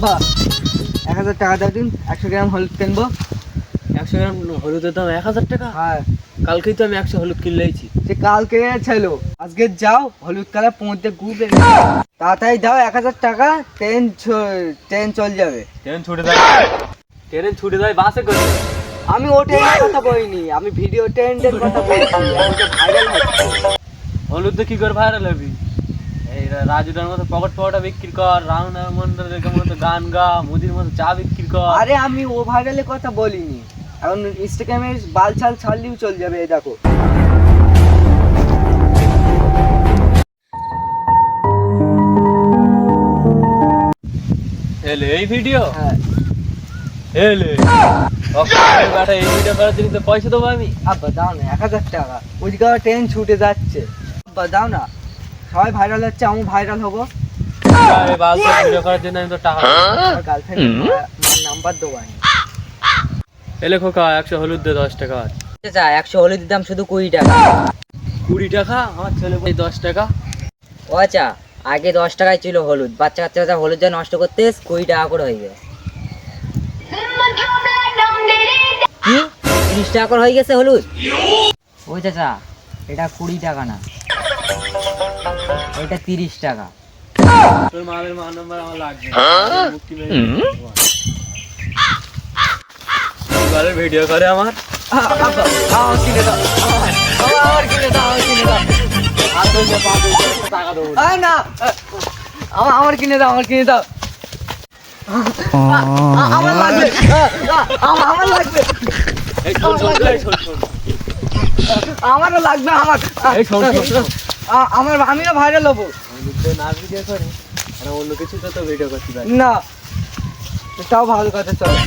আব্বা 1000 টাকা দাও দিন, 100 গ্রাম হলুদ কিনবো। 100 গ্রাম হলুদের দাম 1000 টাকা? হ্যাঁ, কালকেই তো আমি 100 হলুদ কিনলেইছি। সে কালকে ছিল, আজকে যাও হলুদ কালার পৌঁছতে গুবে তাড়াতাড়ি দাও 1000 টাকা, ট্রেন চল যাবে। ট্রেন ছুটে যায় বাসে করে। আমি ও ট্রেনের কথা বলিনি, আমি ভিডিও ট্রেন্ডের কথা বলছি, এটা ভাইরাল হচ্ছে। হলুদ দিয়ে কি করে ভাইরাল হবি? এই রাজুটার মতো পকটা বিক্রি কর, রাউন্ড মন্ডলের মতো গান গা, মুদির মতো চা বিক্রি কর। আরে আমি ও ভাইরালের কথা বলিনি, এখন ইনস্টাগ্রামে বাল ছাল ছাড়লেও চল যাবে। এই দেখো এলে এই ভিডিও, হ্যাঁ এলে বেটা এই ভিডিও করার জন্য তো পয়সা দেবো আমি। আব্বা দাও না 1000 টাকা, ওইদিকে আবার ট্রেন ছুটে যাচ্ছে। আব্বা দাও না, সবাই ভাইরাল হচ্ছে, আমি ভাইরাল হবো। এই বালতি ভিডিও করার জন্য আমি তো টাকা আমার গার্লফ্রেন্ড নাম্বার দেবো আমি। এলে খোকা 100 হলুদ দে 10 টাকা। চাচা 100 হলুদের দাম শুধু 20 টাকা। 20 টাকা? আমার ছেলে বই 10 টাকা। ও আচ্ছা, আগে 10 টাকায় ছিল হলুদ, বাচ্চা কাচ্চা হলুদ যা নষ্ট করতে 20 টাকা করে হয়ে গেছে। কি 30 টাকা করে হয়ে গেছে হলুদ? ও চাচা এটা 20 টাকা না, এটা 30 টাকা। তোর মালের নাম্বার আমার লাগবে মুক্তি মেরে এবারে ভিডিও করে আমার। আব্বা আমার কিনে দাও, আমার কিনে দাও, আমার কিনে দাও। আর তো যে টাকা দেবো। আরে না, আমার কিনে দাও, আমার কিনে দাও। আমার লাগবে, আমার লাগবে, এই শোন শোন এই শোন শোন আমারও লাগবে, আমার এই শোন শোন আমার আমিও ভাইরাল হবো। না ভিডিও করে আর অন্য কিছু তো ভিডিও করতে পারি না, তাও ভালো কথা, চলো।